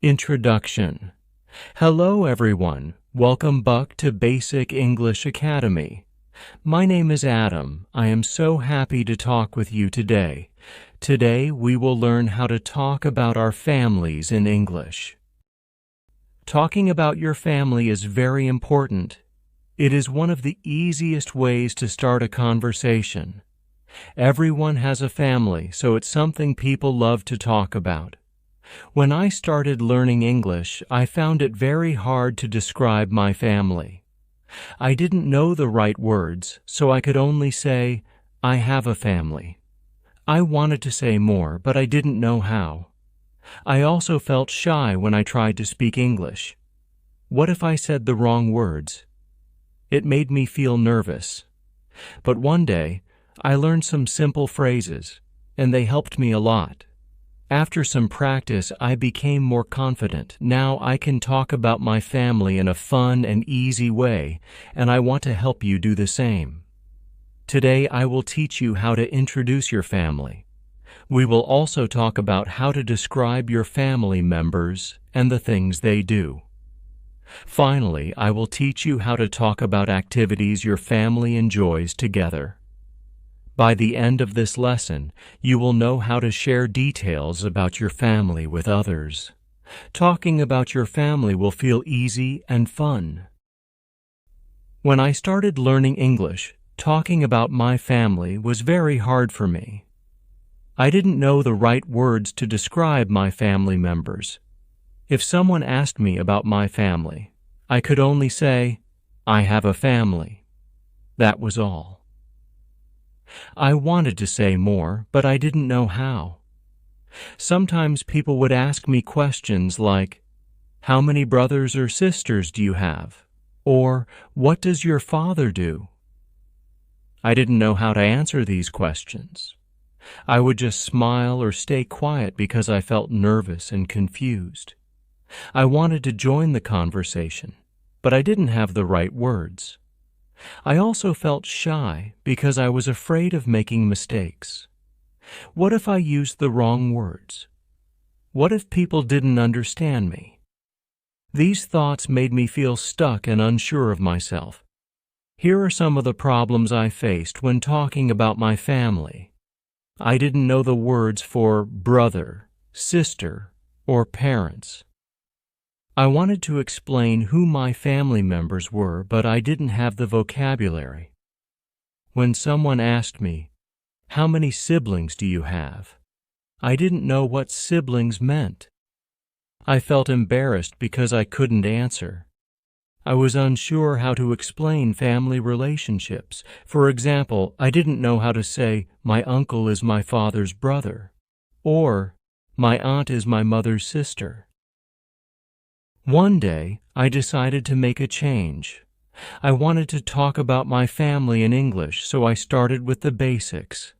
Introduction. Hello everyone. Welcome back to Basic English Academy. My name is Adam. I am so happy to talk with you today. Today we will learn how to talk about our families in English. Talking about your family is very important. It is one of the easiest ways to start a conversation. Everyone has a family, so it's something people love to talk about. When I started learning English, I found it very hard to describe my family. I didn't know the right words, so I could only say, I have a family. I wanted to say more, but I didn't know how. I also felt shy when I tried to speak English. What if I said the wrong words? It made me feel nervous. But one day, I learned some simple phrases, and they helped me a lot. After some practice, I became more confident. Now I can talk about my family in a fun and easy way, and I want to help you do the same. Today I will teach you how to introduce your family. We will also talk about how to describe your family members and the things they do. Finally, I will teach you how to talk about activities your family enjoys together. By the end of this lesson, you will know how to share details about your family with others. Talking about your family will feel easy and fun. When I started learning English, talking about my family was very hard for me. I didn't know the right words to describe my family members. If someone asked me about my family, I could only say, I have a family. That was all. I wanted to say more, but I didn't know how. Sometimes people would ask me questions like, how many brothers or sisters do you have? Or, what does your father do? I didn't know how to answer these questions. I would just smile or stay quiet because I felt nervous and confused. I wanted to join the conversation, but I didn't have the right words. I also felt shy because I was afraid of making mistakes. What if I used the wrong words? What if people didn't understand me? These thoughts made me feel stuck and unsure of myself. Here are some of the problems I faced when talking about my family. I didn't know the words for brother, sister, or parents. I wanted to explain who my family members were, but I didn't have the vocabulary. When someone asked me, how many siblings do you have? I didn't know what siblings meant. I felt embarrassed because I couldn't answer. I was unsure how to explain family relationships. For example, I didn't know how to say, my uncle is my father's brother, or my aunt is my mother's sister. One day, I decided to make a change. I wanted to talk about my family in English, so I started with the basics.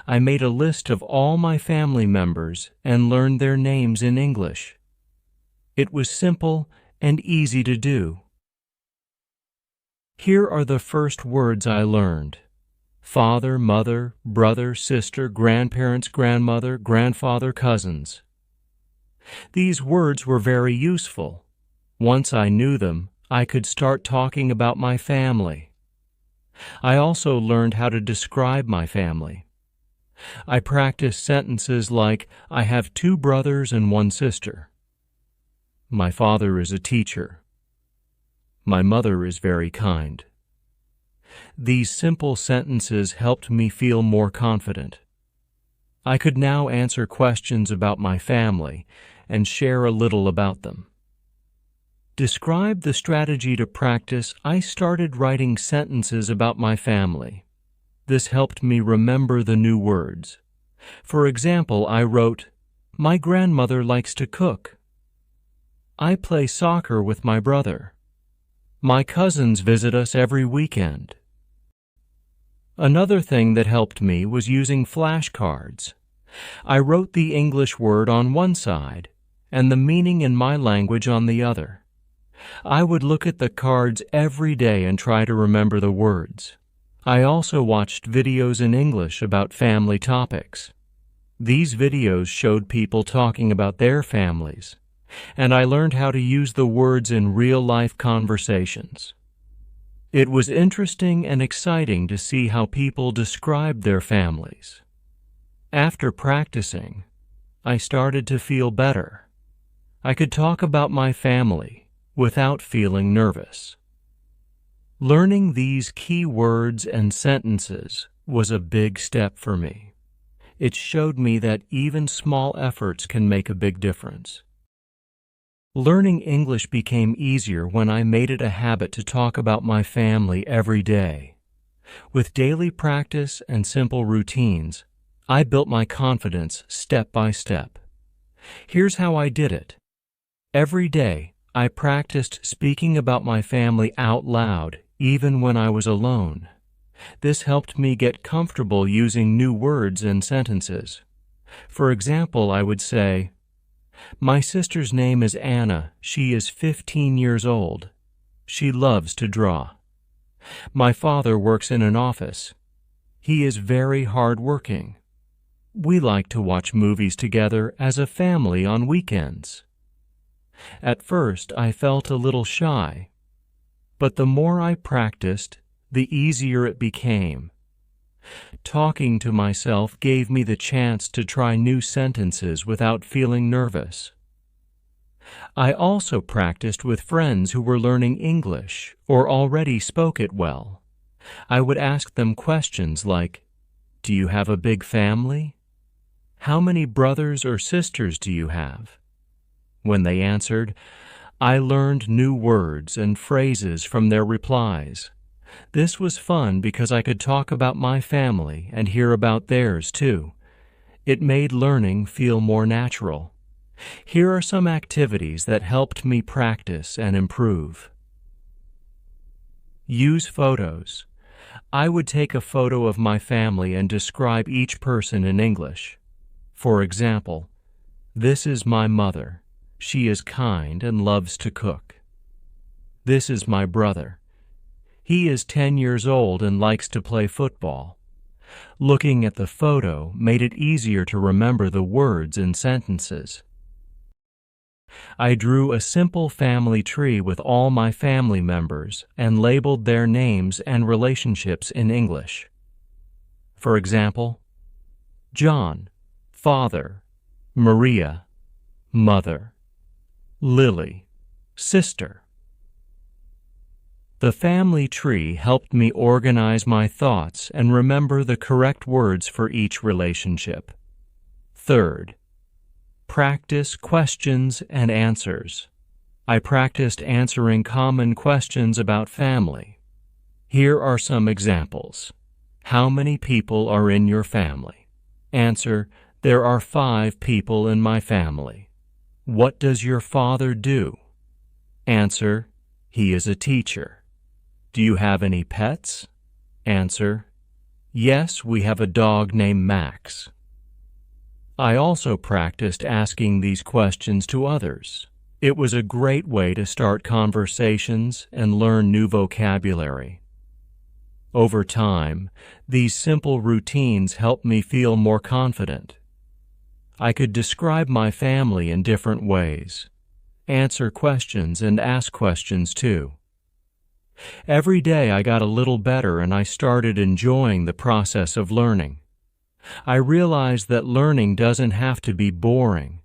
I made a list of all my family members and learned their names in English. It was simple and easy to do. Here are the first words I learned: father, mother, brother, sister, grandparents, grandmother, grandfather, cousins. These words were very useful. Once I knew them, I could start talking about my family. I also learned how to describe my family. I practiced sentences like, I have 2 brothers and 1 sister. My father is a teacher. My mother is very kind. These simple sentences helped me feel more confident. I could now answer questions about my family and share a little about them. Describe the strategy to practice. I started writing sentences about my family. This helped me remember the new words. For example, I wrote, my grandmother likes to cook. I play soccer with my brother. My cousins visit us every weekend. Another thing that helped me was using flashcards. I wrote the English word on one side and the meaning in my language on the other. I would look at the cards every day and try to remember the words. I also watched videos in English about family topics. These videos showed people talking about their families, and I learned how to use the words in real-life conversations. It was interesting and exciting to see how people described their families. After practicing, I started to feel better. I could talk about my family without feeling nervous. Learning these key words and sentences was a big step for me. It showed me that even small efforts can make a big difference. Learning English became easier when I made it a habit to talk about my family every day. With daily practice and simple routines, I built my confidence step by step. Here's how I did it. Every day, I practiced speaking about my family out loud, even when I was alone. This helped me get comfortable using new words and sentences. For example, I would say, "My sister's name is Anna. She is 15 years old. She loves to draw. My father works in an office. He is very hard-working. We like to watch movies together as a family on weekends." At first, I felt a little shy, but the more I practiced, the easier it became. Talking to myself gave me the chance to try new sentences without feeling nervous. I also practiced with friends who were learning English or already spoke it well. I would ask them questions like, "Do you have a big family? How many brothers or sisters do you have?" When they answered, I learned new words and phrases from their replies. This was fun because I could talk about my family and hear about theirs too. It made learning feel more natural. Here are some activities that helped me practice and improve. Use photos. I would take a photo of my family and describe each person in English. For example, "This is my mother. She is kind and loves to cook. This is my brother. He is 10 years old and likes to play football." Looking at the photo made it easier to remember the words and sentences. I drew a simple family tree with all my family members and labeled their names and relationships in English. For example, John, father; Maria, mother; Lily, sister. The family tree helped me organize my thoughts and remember the correct words for each relationship. Third, practice questions and answers. I practiced answering common questions about family. Here are some examples. How many people are in your family? Answer, there are 5 people in my family. What does your father do? Answer, he is a teacher. Do you have any pets? Answer, yes, we have a dog named Max. I also practiced asking these questions to others. It was a great way to start conversations and learn new vocabulary. Over time, these simple routines helped me feel more confident. I could describe my family in different ways, answer questions and ask questions too. Every day I got a little better and I started enjoying the process of learning. I realized that learning doesn't have to be boring.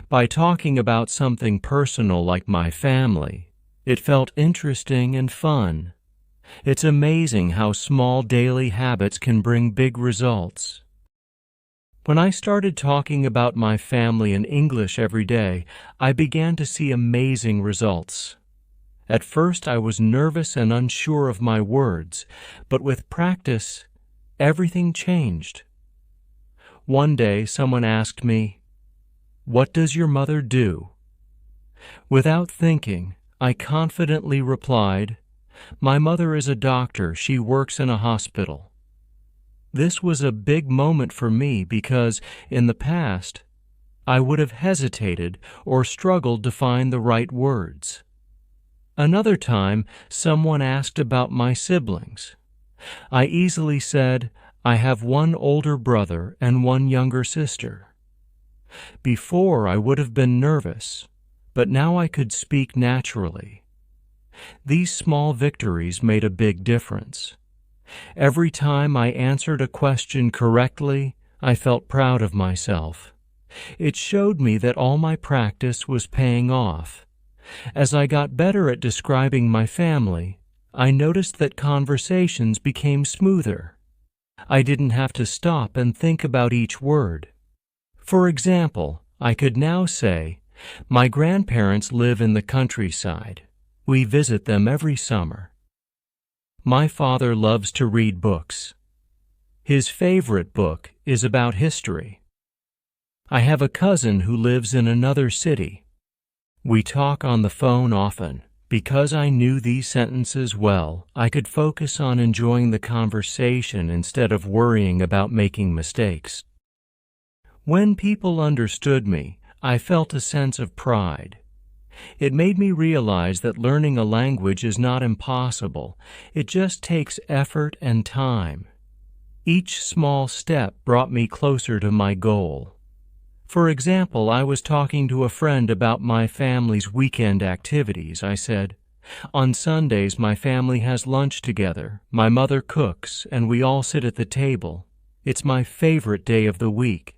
By talking about something personal like my family, it felt interesting and fun. It's amazing how small daily habits can bring big results. When I started talking about my family in English every day, I began to see amazing results. At first, I was nervous and unsure of my words, but with practice, everything changed. One day, someone asked me, "What does your mother do?" Without thinking, I confidently replied, "My mother is a doctor. She works in a hospital." This was a big moment for me because, in the past, I would have hesitated or struggled to find the right words. Another time, someone asked about my siblings. I easily said, "I have one older brother and one younger sister." Before, I would have been nervous, but now I could speak naturally. These small victories made a big difference. Every time I answered a question correctly, I felt proud of myself. It showed me that all my practice was paying off. As I got better at describing my family, I noticed that conversations became smoother. I didn't have to stop and think about each word. For example, I could now say, "My grandparents live in the countryside. We visit them every summer. My father loves to read books. His favorite book is about history. I have a cousin who lives in another city. We talk on the phone often." Because I knew these sentences well, I could focus on enjoying the conversation instead of worrying about making mistakes. When people understood me, I felt a sense of pride. It made me realize that learning a language is not impossible. It just takes effort and time. Each small step brought me closer to my goal. For example, I was talking to a friend about my family's weekend activities. I said, "On Sundays, my family has lunch together. My mother cooks, and we all sit at the table. It's my favorite day of the week."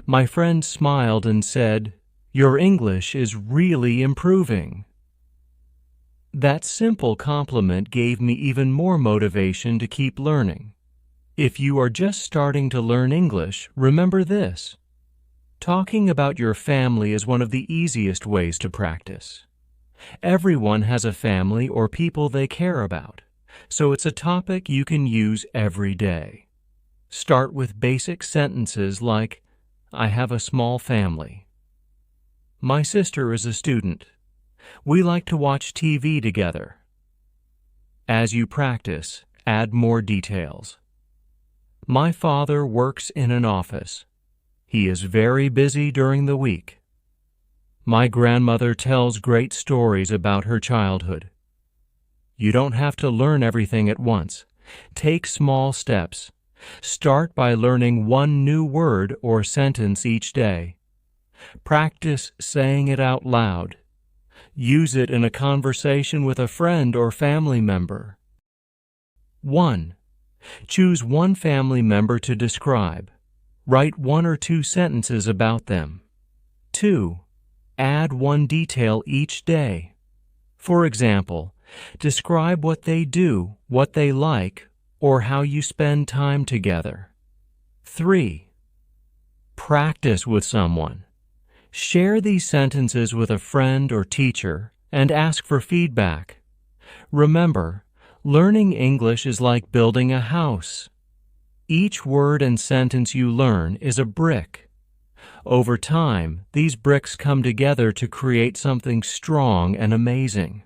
My friend smiled and said, "Your English is really improving." That simple compliment gave me even more motivation to keep learning. If you are just starting to learn English, remember this. Talking about your family is one of the easiest ways to practice. Everyone has a family or people they care about, so it's a topic you can use every day. Start with basic sentences like, "I have a small family." "My sister is a student. We like to watch TV together." As you practice, add more details. "My father works in an office. He is very busy during the week." "My grandmother tells great stories about her childhood." You don't have to learn everything at once. Take small steps. Start by learning one new word or sentence each day. Practice saying it out loud. Use it in a conversation with a friend or family member. 1. Choose one family member to describe. Write 1 or 2 sentences about them. 2. Add one detail each day. For example, describe what they do, what they like, or how you spend time together. 3. Practice with someone. Share these sentences with a friend or teacher and ask for feedback. Remember, learning English is like building a house. Each word and sentence you learn is a brick. Over time, these bricks come together to create something strong and amazing.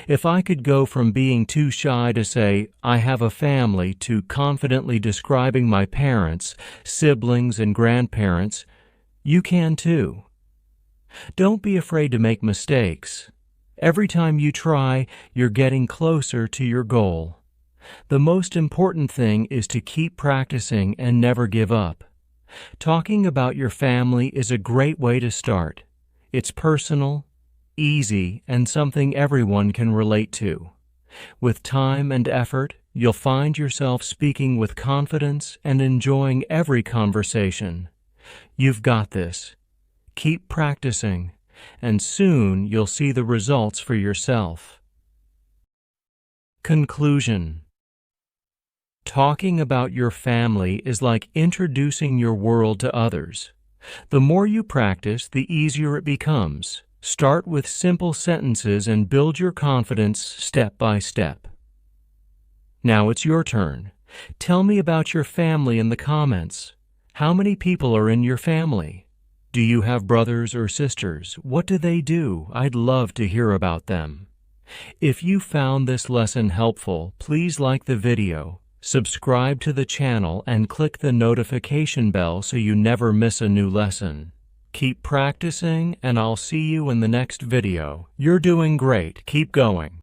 If I could go from being too shy to say, "I have a family," to confidently describing my parents, siblings, and grandparents, you can too. Don't be afraid to make mistakes. Every time you try, you're getting closer to your goal. The most important thing is to keep practicing and never give up. Talking about your family is a great way to start. It's personal, easy, and something everyone can relate to. With time and effort, you'll find yourself speaking with confidence and enjoying every conversation. You've got this. Keep practicing, and soon you'll see the results for yourself. Conclusion. Talking about your family is like introducing your world to others. The more you practice, the easier it becomes. Start with simple sentences and build your confidence step by step. Now it's your turn. Tell me about your family in the comments. How many people are in your family? Do you have brothers or sisters? What do they do? I'd love to hear about them. If you found this lesson helpful, please like the video, subscribe to the channel, and click the notification bell so you never miss a new lesson. Keep practicing, and I'll see you in the next video. You're doing great. Keep going.